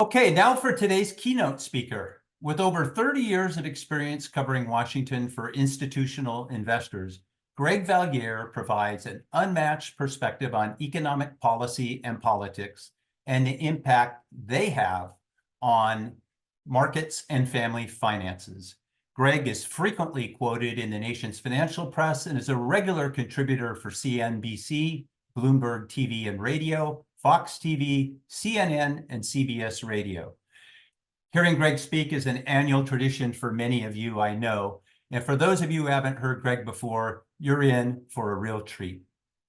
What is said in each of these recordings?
Okay, now for today's keynote speaker. With over 30 years of experience covering Washington for institutional investors, Greg Valliere provides an unmatched perspective on economic policy and politics and the impact they have on markets and family finances. Greg is frequently quoted in the nation's financial press and is a regular contributor for CNBC, Bloomberg TV and radio, Fox TV, CNN, and CBS Radio. Hearing Greg speak is an annual tradition for many of you, I know. And for those of you who haven't heard Greg before, you're in for a real treat.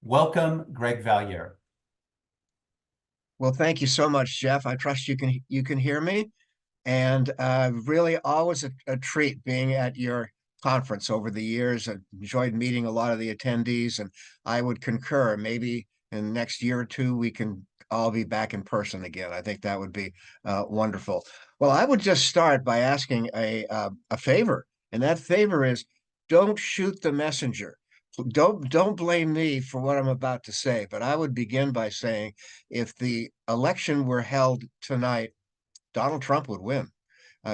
Welcome, Greg Valliere. Well, thank you so much, Jeff. I trust you can hear me, and really always a treat being at your conference over the years. I enjoyed meeting a lot of the attendees, and I would concur. Maybe in the next year or two we can all be back in person again. I think that would be wonderful. Well, I would just start by asking a favor, and that favor is don't shoot the messenger. Don't blame me for what I'm about to say, but I would begin by saying if the election were held tonight, Donald Trump would win.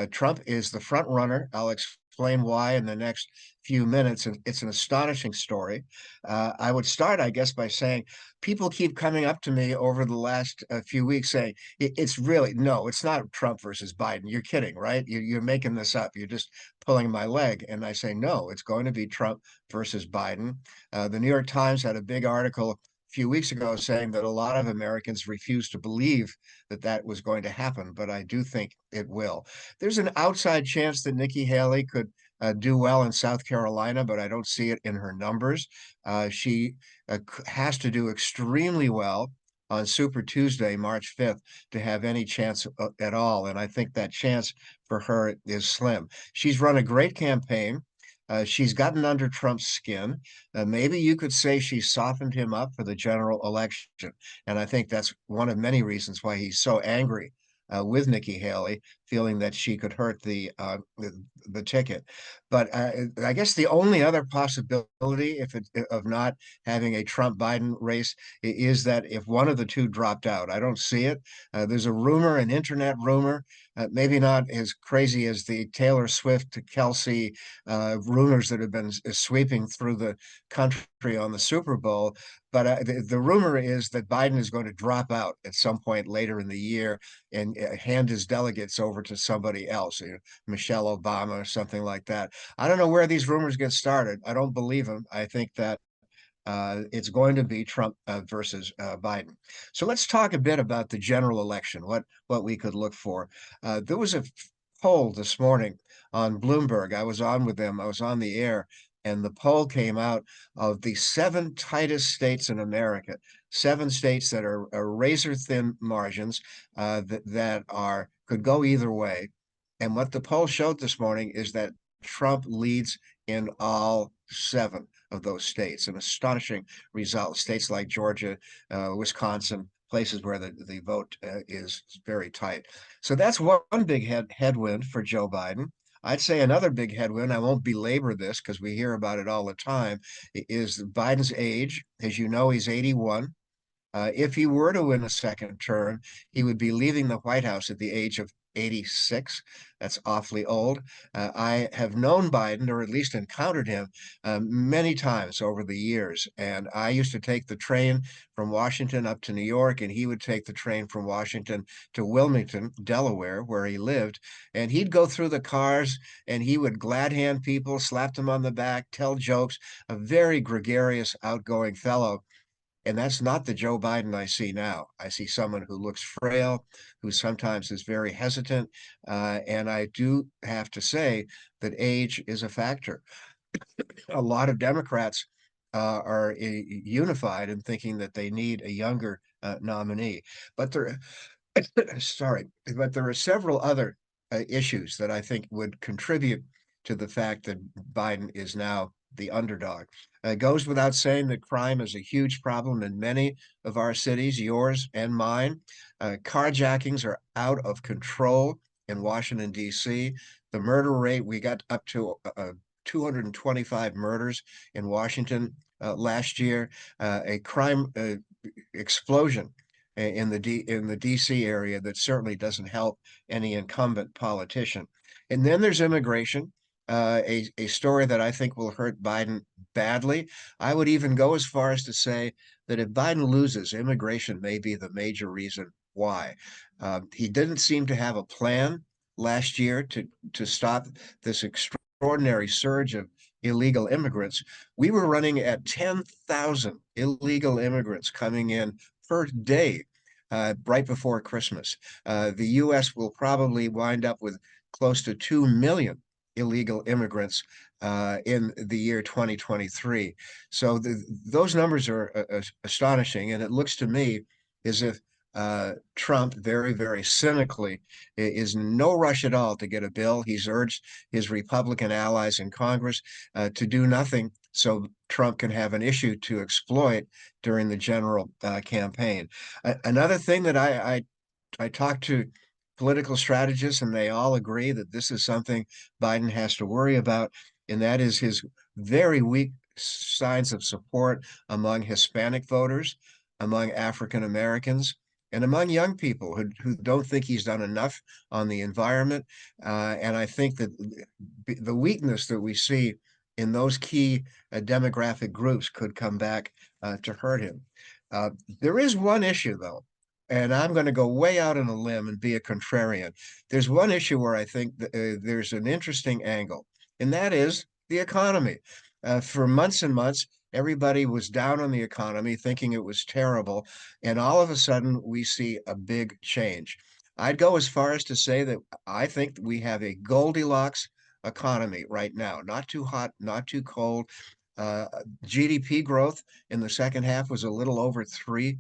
Trump is the front runner. I'll explain why in the next few minutes. And it's an astonishing story. I would start, I guess, by saying people keep coming up to me over the last few weeks saying it's really no, it's not Trump versus Biden. You're kidding, right? You're making this up. You're just pulling my leg. And I say, no, it's going to be Trump versus Biden. The New York Times had a big article few weeks ago saying that a lot of Americans refuse to believe that that was going to happen, but I do think it will. There's an outside chance that Nikki Haley could do well in South Carolina, but I don't see it in her numbers. She has to do extremely well on Super Tuesday, March 5th, to have any chance at all. And I think that chance for her is slim. She's run a great campaign. She's gotten under Trump's skin. Maybe you could say she softened him up for the general election. And I think that's one of many reasons why he's so angry with Nikki Haley, feeling that she could hurt the ticket. But I guess the only other possibility of not having a Trump-Biden race is that if one of the two dropped out. I don't see it. There's a rumor, an internet rumor, maybe not as crazy as the Taylor Swift to Kelsey rumors that have been sweeping through the country on the Super Bowl. But the rumor is that Biden is going to drop out at some point later in the year and hand his delegates over to somebody else, Michelle Obama or something like that. I don't know where these rumors get started. I don't believe them. I think that it's going to be Trump versus Biden. So let's talk a bit about the general election, what we could look for. There was a poll this morning on Bloomberg. I was on with them. I was on the air, and the poll came out of the 7 tightest states in America, 7 states that are razor thin margins that could go either way. And what the poll showed this morning is that Trump leads in all 7 of those states, an astonishing result. States like Georgia, Wisconsin, places where the vote is very tight. So that's one big headwind for Joe Biden. I'd say another big headwind, I won't belabor this because we hear about it all the time, is Biden's age. As you know, he's 81. If he were to win a second term, he would be leaving the White House at the age of 86. That's awfully old. I have known Biden, or at least encountered him many times over the years. And I used to take the train from Washington up to New York, and he would take the train from Washington to Wilmington, Delaware, where he lived. And he'd go through the cars and he would glad hand people, slap them on the back, tell jokes, a very gregarious, outgoing fellow. And that's not the Joe Biden I see now. I see someone who looks frail, who sometimes is very hesitant. And I do have to say that age is a factor. A lot of Democrats are unified in thinking that they need a younger nominee. But there are several other issues that I think would contribute to the fact that Biden is now the underdog. It goes without saying that crime is a huge problem in many of our cities, yours and mine. Carjackings are out of control in Washington, D.C. The murder rate, we got up to 225 murders in Washington last year, a crime explosion in the DC area that certainly doesn't help any incumbent politician. And then there's immigration, a story that I think will hurt Biden badly. I would even go as far as to say that if Biden loses, immigration may be the major reason why. He didn't seem to have a plan last year to stop this extraordinary surge of illegal immigrants. We were running at 10,000 illegal immigrants coming in per day right before Christmas. The U.S. will probably wind up with close to 2 million illegal immigrants in the year 2023. So those numbers are astonishing. And it looks to me as if Trump very, very cynically is no rush at all to get a bill. He's urged his Republican allies in Congress to do nothing so Trump can have an issue to exploit during the general campaign. Another thing that I talked to political strategists, and they all agree that this is something Biden has to worry about, and that is his very weak signs of support among Hispanic voters, among African Americans, and among young people who don't think he's done enough on the environment. And I think that the weakness that we see in those key demographic groups could come back to hurt him. There is one issue, though, and I'm going to go way out on a limb and be a contrarian. There's one issue where I think there's an interesting angle, and that is the economy. For months and months, everybody was down on the economy, thinking it was terrible, and all of a sudden we see a big change. I'd go as far as to say that I think we have a Goldilocks economy right now, not too hot, not too cold. Uh, GDP growth in the second half was a little over 3%,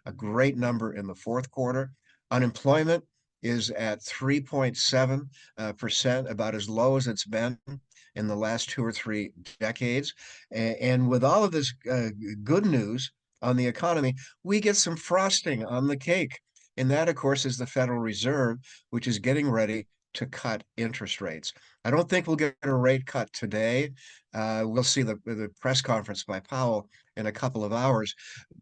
a great number in the fourth quarter. Unemployment is at 3.7%, about as low as it's been in the last 2 or 3 decades. And with all of this good news on the economy, we get some frosting on the cake. And that, of course, is the Federal Reserve, which is getting ready to cut interest rates. I don't think we'll get a rate cut today. We'll see the press conference by Powell in a couple of hours.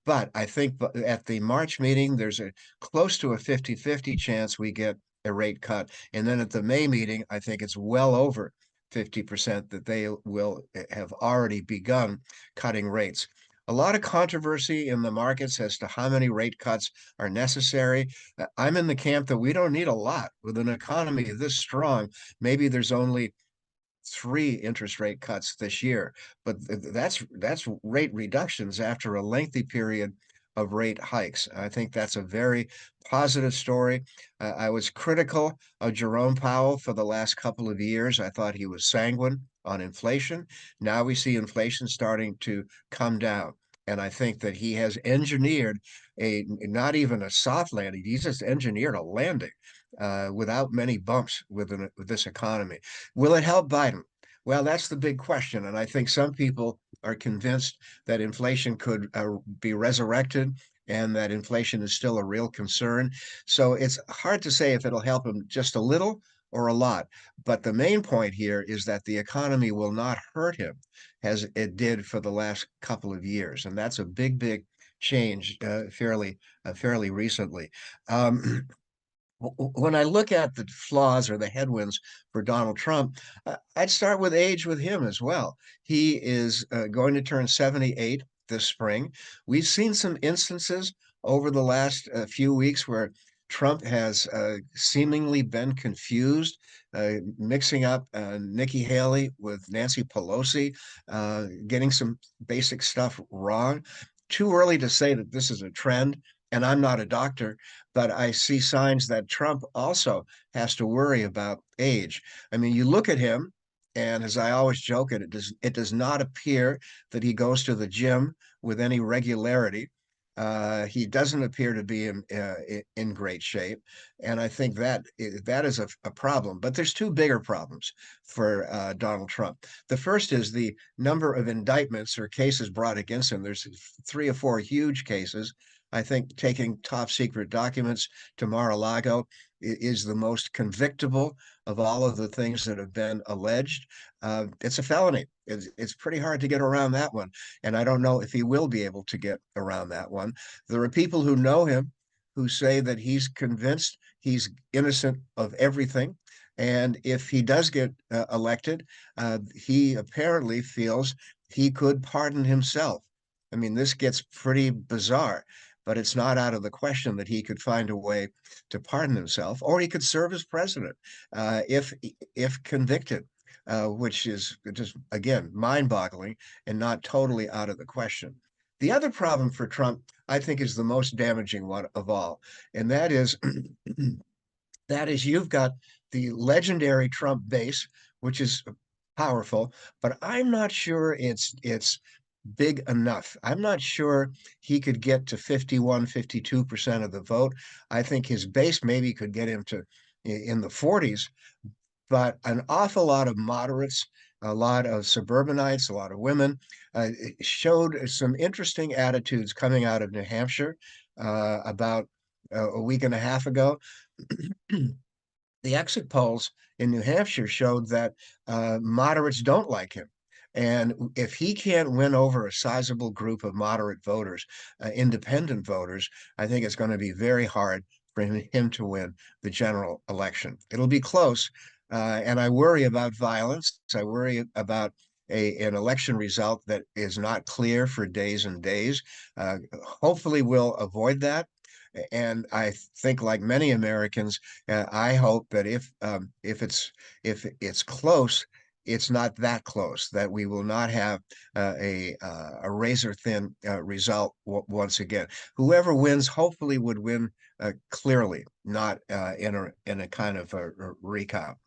But I think at the March meeting, there's a close to a 50-50 chance we get a rate cut. And then at the May meeting, I think it's well over 50% that they will have already begun cutting rates. A lot of controversy in the markets as to how many rate cuts are necessary. I'm in the camp that we don't need a lot with an economy this strong. Maybe there's only 3 interest rate cuts this year, but that's rate reductions after a lengthy period of rate hikes. I think that's a very positive story. I was critical of Jerome Powell for the last couple of years. I thought he was sanguine on inflation. Now we see inflation starting to come down. And I think that he has engineered not even a soft landing, he's just engineered a landing without many bumps with this economy. Will it help Biden? Well, that's the big question. And I think some people are convinced that inflation could be resurrected and that inflation is still a real concern. So it's hard to say if it'll help him just a little or a lot. But the main point here is that the economy will not hurt him as it did for the last couple of years. And that's a big, big change fairly recently. When I look at the flaws or the headwinds for Donald Trump, I'd start with age with him as well. He is going to turn 78 this spring. We've seen some instances over the last few weeks where Trump has seemingly been confused, mixing up Nikki Haley with Nancy Pelosi, getting some basic stuff wrong. Too early to say that this is a trend, and I'm not a doctor, but I see signs that Trump also has to worry about age. I mean, you look at him, and as I always joke, it does not appear that he goes to the gym with any regularity. He doesn't appear to be in great shape, and I think that is a problem. But there's two bigger problems for Donald Trump. The first is the number of indictments or cases brought against him. There's 3 or 4 huge cases. I think taking top secret documents to Mar-a-Lago is the most convictable of all of the things that have been alleged. It's a felony. It's pretty hard to get around that one. And I don't know if he will be able to get around that one. There are people who know him who say that he's convinced he's innocent of everything. And if he does get elected, he apparently feels he could pardon himself. I mean, this gets pretty bizarre, but it's not out of the question that he could find a way to pardon himself, or he could serve as president if convicted, which is just, again, mind-boggling and not totally out of the question. The other problem for Trump, I think, is the most damaging one of all, and that is that is you've got the legendary Trump base, which is powerful, but I'm not sure it's big enough. I'm not sure he could get to 51, 52% of the vote. I think his base maybe could get him to in the 40s, but an awful lot of moderates, a lot of suburbanites, a lot of women showed some interesting attitudes coming out of New Hampshire about a week and a half ago. The exit polls in New Hampshire showed that moderates don't like him. And if he can't win over a sizable group of moderate voters, independent voters, I think it's going to be very hard for him to win the general election. It'll be close. And I worry about violence. I worry about an election result that is not clear for days and days. Hopefully, we'll avoid that. And I think, like many Americans, I hope that if it's close, it's not that close. That we will not have a razor thin result once again. Whoever wins, hopefully, would win clearly, not in a kind of a recount.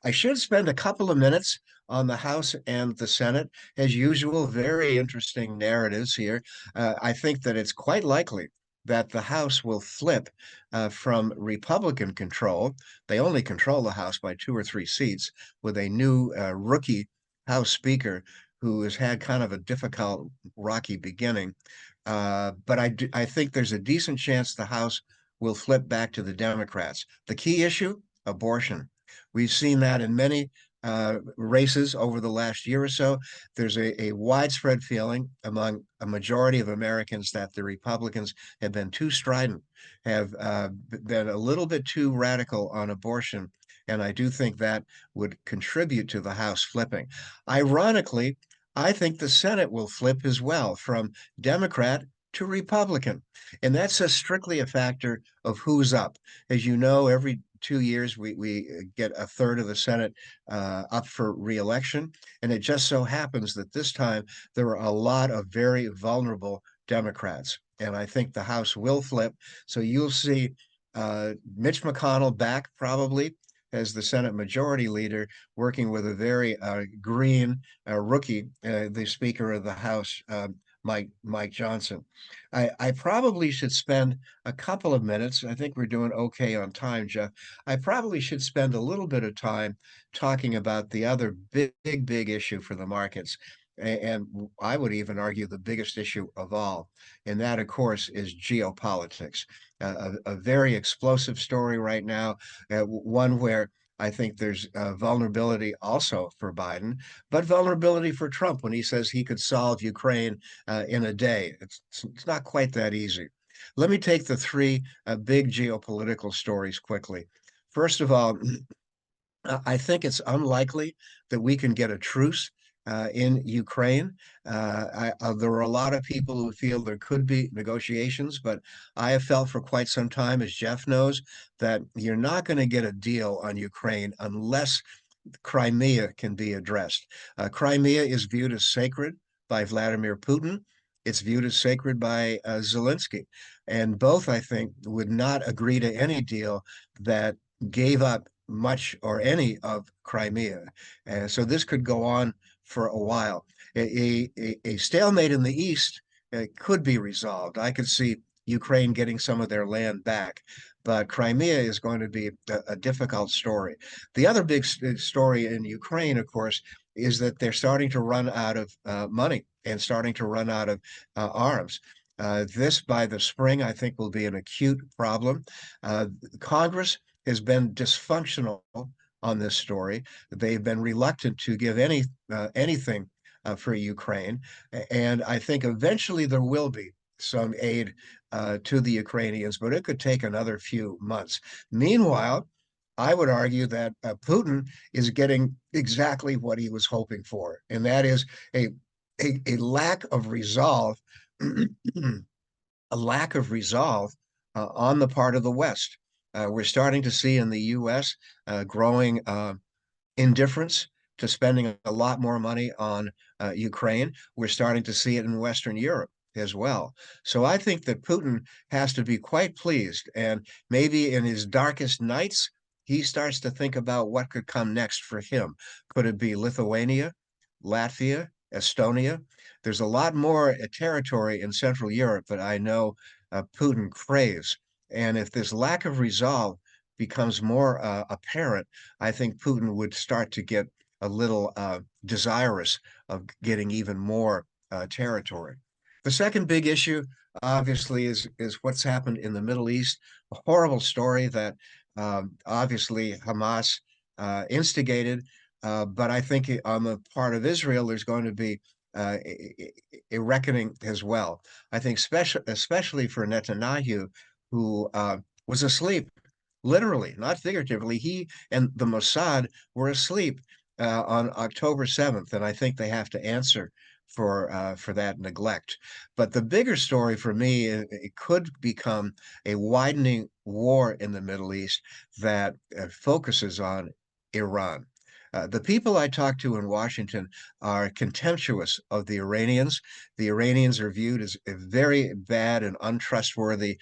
I should spend a couple of minutes on the House and the Senate. As usual, very interesting narratives here. I think that it's quite likely that the House will flip from Republican control. They only control the House by 2 or 3 seats with a new rookie House Speaker who has had kind of a difficult, rocky beginning. But I think there's a decent chance the House will flip back to the Democrats. The key issue, abortion. We've seen that in many races over the last year or so. There's a widespread feeling among a majority of Americans that the Republicans have been too strident, have been a little bit too radical on abortion. And I do think that would contribute to the House flipping. Ironically, I think the Senate will flip as well from Democrat to Republican. And that's strictly a factor of who's up. As you know, every 2 years we get a third of the Senate up for reelection. And it just so happens that this time there are a lot of very vulnerable Democrats. And I think the House will flip. So you'll see Mitch McConnell back probably as the Senate Majority Leader, working with a very green rookie, the Speaker of the House, Mike Johnson. I probably should spend a couple of minutes. I think we're doing okay on time, Jeff. I probably should spend a little bit of time talking about the other big issue for the markets. And I would even argue the biggest issue of all. And that, of course, is geopolitics. A very explosive story right now, one where I think there's vulnerability also for Biden, but vulnerability for Trump when he says he could solve Ukraine in a day. It's not quite that easy. Let me take the three big geopolitical stories quickly. First of all, I think it's unlikely that we can get a truce in Ukraine. There are a lot of people who feel there could be negotiations, but I have felt for quite some time, as Jeff knows, that you're not going to get a deal on Ukraine unless Crimea can be addressed. Crimea is viewed as sacred by Vladimir Putin. It's viewed as sacred by Zelensky. And both, I think, would not agree to any deal that gave up much or any of Crimea. So this could go on for a while. A stalemate in the East could be resolved. I could see Ukraine getting some of their land back, but Crimea is going to be a difficult story. The other big story in Ukraine, of course, is that they're starting to run out of money and starting to run out of arms. This, by the spring, I think will be an acute problem. Congress has been dysfunctional on this story. They've been reluctant to give anything for Ukraine, and I think eventually there will be some aid to the Ukrainians, but it could take another few months. Meanwhile, I would argue that Putin is getting exactly what he was hoping for, and that is a a lack of resolve, a lack of resolve on the part of the West. We're starting to see in the U.S. Growing indifference to spending a lot more money on Ukraine. We're starting to see it in Western Europe as well. So I think that Putin has to be quite pleased. And maybe in his darkest nights, he starts to think about what could come next for him. Could it be Lithuania, Latvia, Estonia? There's a lot more territory in Central Europe that I know Putin craves. And if this lack of resolve becomes more apparent, I think Putin would start to get a little desirous of getting even more territory. The second big issue, obviously, is what's happened in the Middle East. A horrible story that obviously Hamas instigated, but I think on the part of Israel, there's going to be a reckoning as well. I think especially for Netanyahu, who was asleep, literally, not figuratively. He and the Mossad were asleep on October 7th, and I think they have to answer for that neglect. But the bigger story for me, it could become a widening war in the Middle East that focuses on Iran. The people I talk to in Washington are contemptuous of the Iranians. The Iranians are viewed as very bad and untrustworthy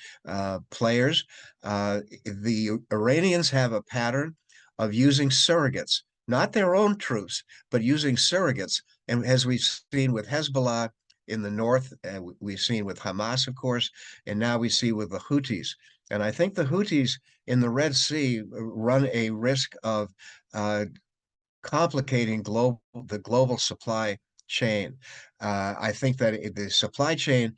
players. The Iranians have a pattern of using surrogates, not their own troops, but using surrogates. And as we've seen with Hezbollah in the north, we've seen with Hamas, of course, and now we see with the Houthis. And I think the Houthis in the Red Sea run a risk of complicating the global supply chain. I think that the supply chain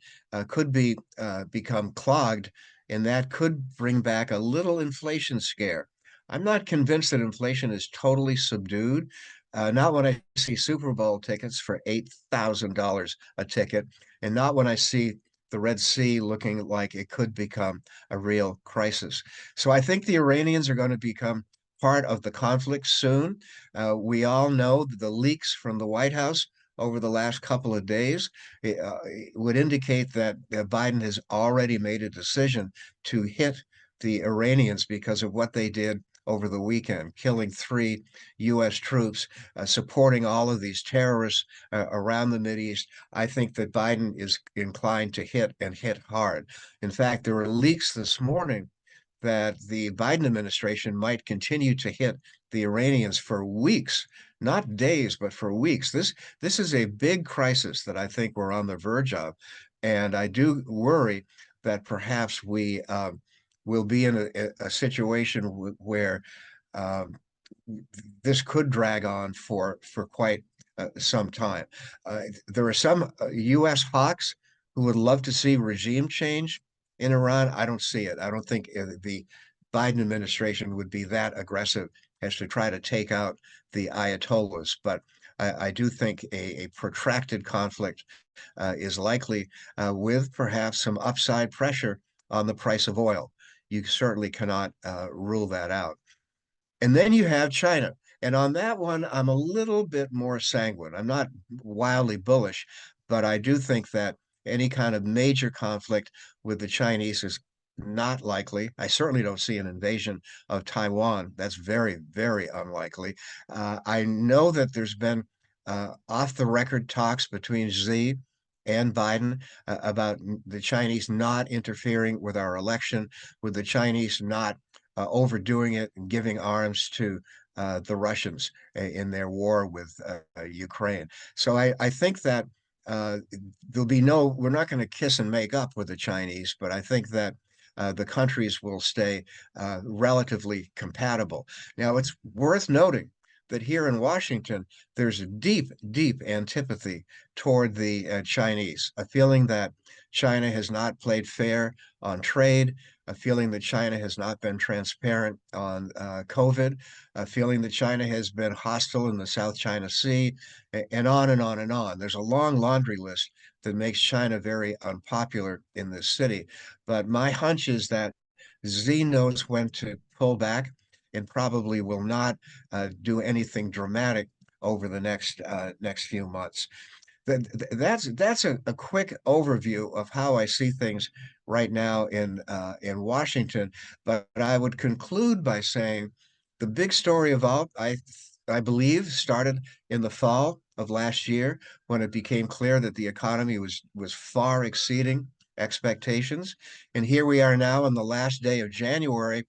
could become clogged, and that could bring back a little inflation scare. I'm not convinced that inflation is totally subdued. Not when I see Super Bowl tickets for $8,000 a ticket, and not when I see the Red Sea looking like it could become a real crisis. So I think the Iranians are going to become part of the conflict soon. We all know that the leaks from the White House over the last couple of days would indicate that Biden has already made a decision to hit the Iranians because of what they did over the weekend, killing 3 U.S. troops, supporting all of these terrorists around the Mideast. I think that Biden is inclined to hit and hit hard. In fact, there were leaks this morning that the Biden administration might continue to hit the Iranians for weeks, not days, but for weeks. This is a big crisis that I think we're on the verge of, and I do worry that perhaps we will be in a situation where um, this could drag on for quite some time. There are some U.S. hawks who would love to see regime change in Iran. I don't see it. I don't think the Biden administration would be that aggressive as to try to take out the Ayatollahs. But I do think a protracted conflict is likely with perhaps some upside pressure on the price of oil. You certainly cannot rule that out. And then you have China. And on that one, I'm a little bit more sanguine. I'm not wildly bullish, but I do think that any kind of major conflict with the Chinese is not likely. I certainly don't see an invasion of Taiwan. That's very, very unlikely. I know that there's been off the record talks between Xi and Biden about the Chinese not interfering with our election, with the Chinese not overdoing it and giving arms to the Russians in their war with Ukraine. So I think that there'll be we're not going to kiss and make up with the Chinese, but I think that the countries will stay relatively compatible. Now, it's worth noting that here in Washington, there's a deep, deep antipathy toward the Chinese, a feeling that China has not played fair on trade, a feeling that China has not been transparent on COVID, a feeling that China has been hostile in the South China Sea, and on and on and on. There's a long laundry list that makes China very unpopular in this city. But my hunch is that Xi knows when to pull back and probably will not do anything dramatic over the next few months. That's a quick overview of how I see things right now in Washington. But I would conclude by saying the big story of all, I believe, started in the fall of last year when it became clear that the economy was far exceeding expectations. And here we are now on the last day of January,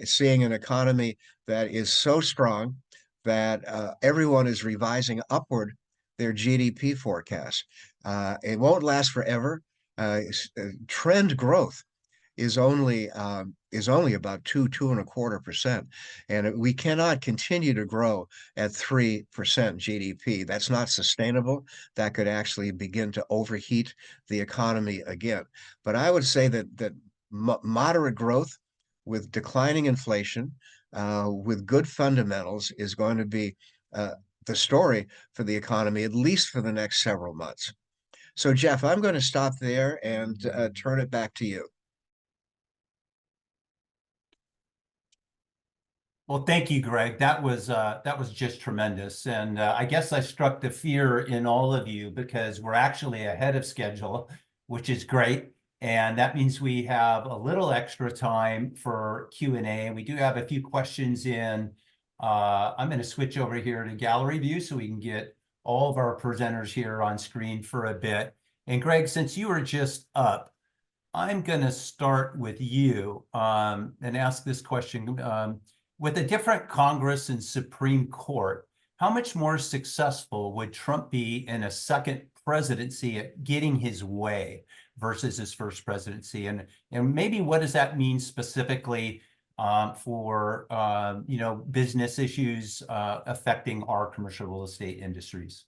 seeing an economy that is so strong that everyone is revising upward their GDP forecast. It won't last forever. Trend growth is only about 2.25%, and we cannot continue to grow at 3% GDP. That's not sustainable. That could actually begin to overheat the economy again. But I would say that moderate growth with declining inflation, with good fundamentals, is going to be the story for the economy, at least for the next several months. So, Jeff, I'm going to stop there and turn it back to you. Well, thank you, Greg. That was just tremendous, and I guess I struck the fear in all of you because we're actually ahead of schedule, which is great, and that means we have a little extra time for Q&A. We do have a few questions in. I'm going to switch over here to gallery view so we can get all of our presenters here on screen for a bit. And Greg, since you were just up, I'm going to start with you and ask this question. With a different Congress and Supreme Court, how much more successful would Trump be in a second presidency at getting his way versus his first presidency? And maybe what does that mean specifically for business issues affecting our commercial real estate industries?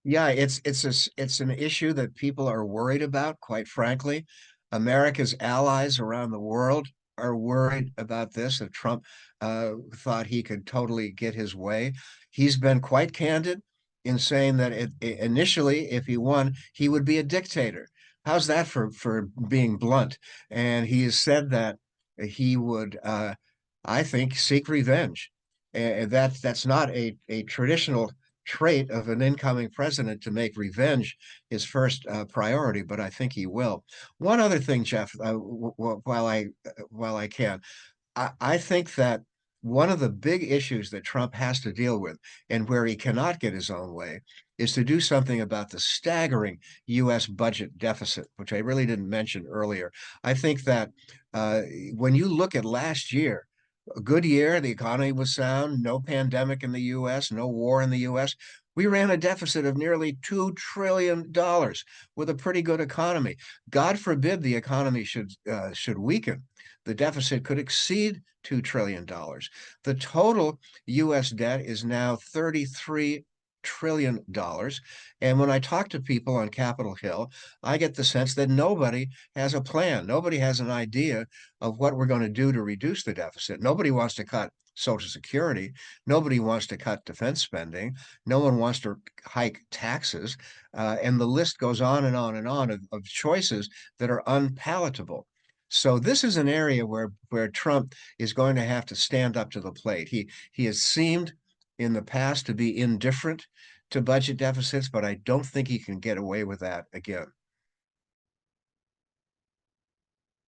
Yeah, it's an issue that people are worried about, quite frankly. America's allies around the world are worried about this. If Trump thought he could totally get his way, he's been quite candid in saying that initially, if he won, he would be a dictator. How's that for being blunt? And he has said that he would, I think, seek revenge. And that's not a traditional trait of an incoming president to make revenge his first priority, but I think he will. One other thing, Jeff, while I can, I think that one of the big issues that Trump has to deal with, and where he cannot get his own way, is to do something about the staggering U.S. budget deficit, which I really didn't mention earlier. I think that when you look at last year, a good year, the economy was sound, no pandemic in the U.S., no war in the U.S. We ran a deficit of nearly $2 trillion with a pretty good economy. God forbid the economy should weaken. The deficit could exceed $2 trillion. The total U.S. debt is now $33 trillion. And when I talk to people on Capitol Hill, I get the sense that nobody has a plan. Nobody has an idea of what we're going to do to reduce the deficit. Nobody wants to cut Social Security. Nobody wants to cut defense spending. No one wants to hike taxes. And the list goes on and on and on of choices that are unpalatable. So this is an area where Trump is going to have to stand up to the plate. He has seemed in the past to be indifferent to budget deficits, but I don't think he can get away with that again.